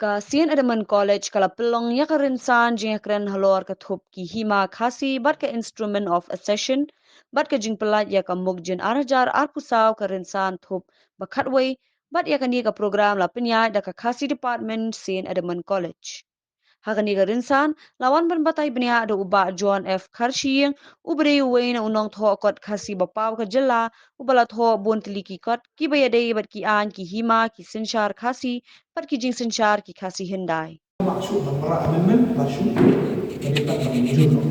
Ka Sian Adaman College kala pelong ya ka rinsan jing kren halor ka thup ki hima khasi bat ka instrument of accession bat ka jing pelat ya ka mugjin arajar arpusaw ka rinsan thup bakhatway bat ya ka ni ka program la penya da ka khasi department Sian Adaman College. Hakani ka rinsan lawan banbatay benya da uba John F. Karshiyeng ubre uwe na unong tho kot khasi bapaw ka jela ubala tho bon tiliki kot ki bayade bat ki an ki hima ki sinshar khasi pat ki jing sinshar ki khasi hindai. Maksud nomor amendment maksud dari tak menunjuk.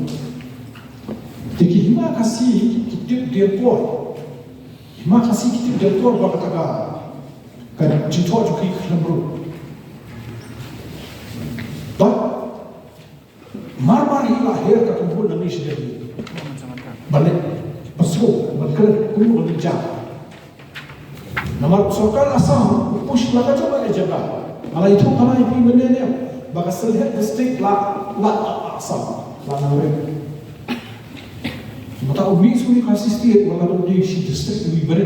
Jadi hima kasih kita deadboard, hima kasih kita deadboard berkata kan cinta juga kelembur. But mar lahir kat kumpul nami sendiri. Balik pasuk berkerak kumpul berjam. Nama sokal asam push laga coba jaga. Malah itu kalau ibu benda ni. Baka selhet district la asam la nore mata ubi suri kasih setiap wala di si district ubi beri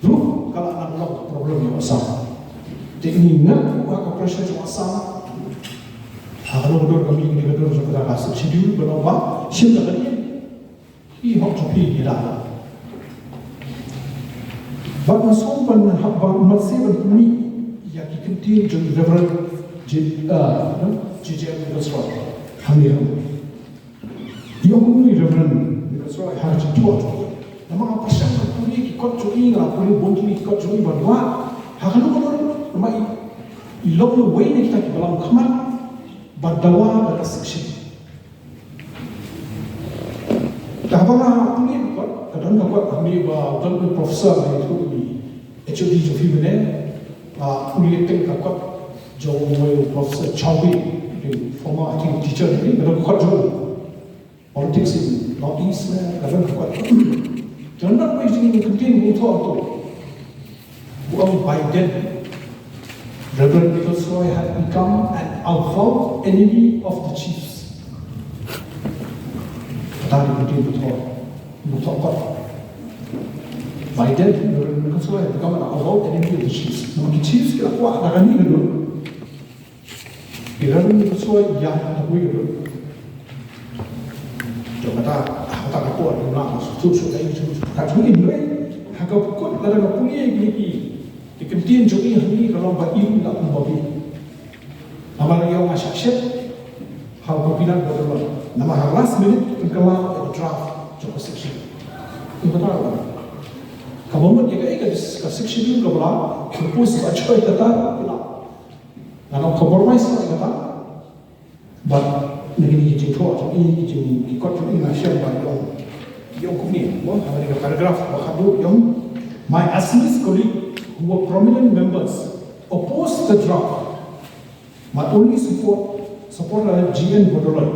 lu kalau nak lock problem yang asam teknik nak aku pressure yang asam kalau dor kami ni dor sudah kasih schedule berapa siapa tadi ini hok topi dia bak masuk pan habba masih berpuni ya kita jadi reverend JJM Nikosroy Hamir yang ini Reverend Nikosroy harus dibuat nama apa sih yang kuli ikut jogi nggak kuli bonti ikut jogi berdua hakan itu kan nama ilmu way ni kita dalam kamar berdawa pada section dah apa kuli ikut kadang dapat kami bahkan profesor itu di HOD Jofi mana kuli itu ikut जो प्रोफेसर चौबी former I think teacher ni mereka kuat juga politics in North East mereka kuat jangan apa ini continue untuk itu bukan by then Reverend Nikosroy had become an avowed enemy of the chiefs tadi continue untuk kuat by then Reverend Nikosroy had become an avowed enemy of the chiefs nama chiefs kita kuat dah ni dulu Reverend Nikosroy yang aku itu, coba tak aku ada nak susu lagi susu. Tapi ini aku kot ada nak punya gini dikentin jogi hari kalau bagi tak membabi. Nama yang masih set, hal pimpinan berdoa. Nama last minute keluar draft coba section. Ini betul. Kamu mau jaga section ini keluar, propose baca itu tak. Kalau compromise lah kata, but negeri kita tua, ini kita ikut ini nasional baru. Yang kini, ada tiga paragraf. Bahagian yang my Assamese colleague who were prominent members opposed the draft. My only support GN Bodoloi,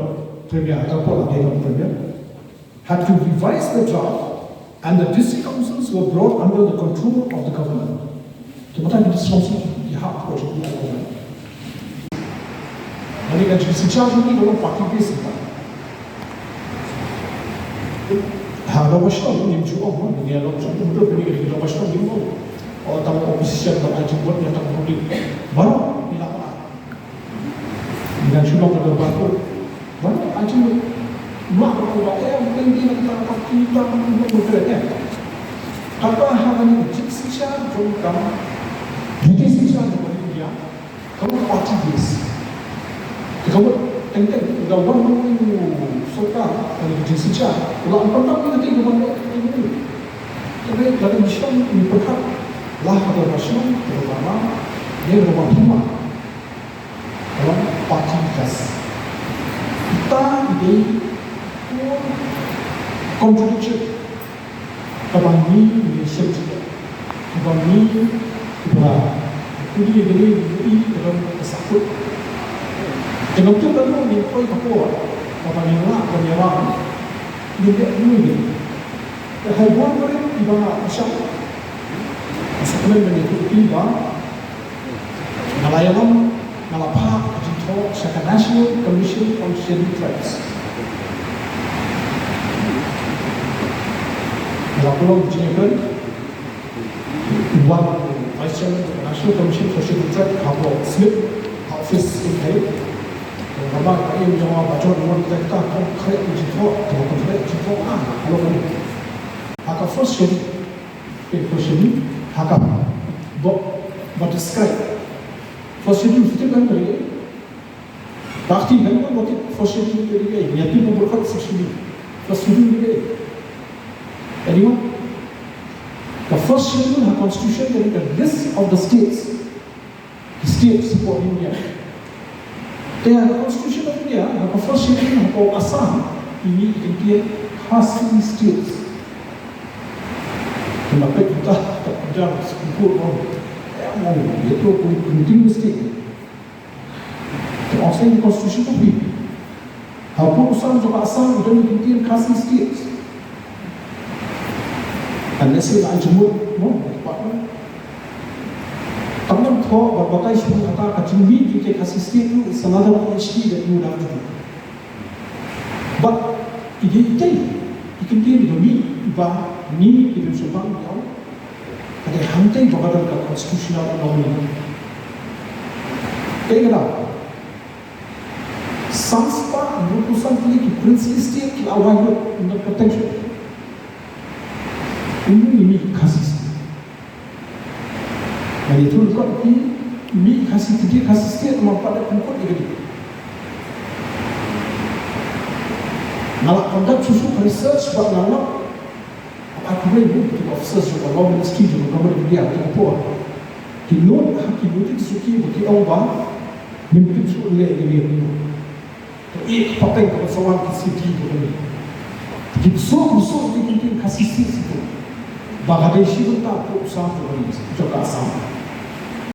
Premier ataupun Dewan Premier, had to revise the draft, and the district councils were brought under the control of the government. Kemudian di district council dihak projek ini. Jadi kan jadi sejarah ini dalam parti basic. Hal macam ini juga orang ni kalau contoh betul ni kalau macam ini orang tahu opposition tak ada buat yang tak boleh baru dilakukan. Dengan sudah berdebat baru aja mak berdebat mungkin dia nak parti tak mampu berdebat. Apa hal ini jadi sejarah juga jadi sejarah dia kamu parti basic. Kalau enteng, kalau orang suka kalau kerja sejak, kalau orang tak mengerti bagaimana ini, tapi dalam Islam ini berkat lah ada Islam terutama dia berubah hima dalam parti gas. Kita di contradiction kami Malaysia juga, kami kita ini dalam kesakut. Dengan tu kalau dia koi kapur, apa ni lah, penyerang, dia ni. Haiwan mereka tiba macam, sebenarnya itu tiba, Malayalam, Malapa, Jito, Saka National Commission on Scheduled Tribes. Malapulau Jinikan, One Vice Chairman of the National Commission for Scheduled Tribes, Kapur Smith. office ini, ramai kaya jawab baca nomor kita kau kaya jituh, kalau kau kaya jituh kalau kau haka first schedule haka buat describe first schedule itu kan dari bakti kan buat first schedule dari ya tu berkat first schedule dari anyone the first schedule of constitution dari the list of the states for India. They are the constitution of India. The first schedule of Assam ini Indian khasi states. Kenapa kita tak kerja sekumpul orang? Mau itu continuous state. Terusnya constitution tu bi. Apa usaha juga Assam dan Indian khasi states. Unless you are jemur, no, Taman thought berbagai suku kata kacung meat you take as a state is another PhD that you would have to do. But it can be the meat ba ni itu sebab dia ada hantai berbagai ke constitutional anomaly. Tengoklah, Sanskrit merupakan pilih princely state ki awal untuk protection. Ini kasus. Dan itu juga ini kasih dia kasih setiap pada pengkot dia. Kalau conduct susu research buat nama, aku boleh buat officers juga law ministry juga government dia apa. Kilo itu disuki bagi orang mungkin sulit dia ni. Ini pakai kalau soal kisah dia. Busuk dia mungkin kasih setiap itu. Bagaimana sih kita usaha tu juga sama.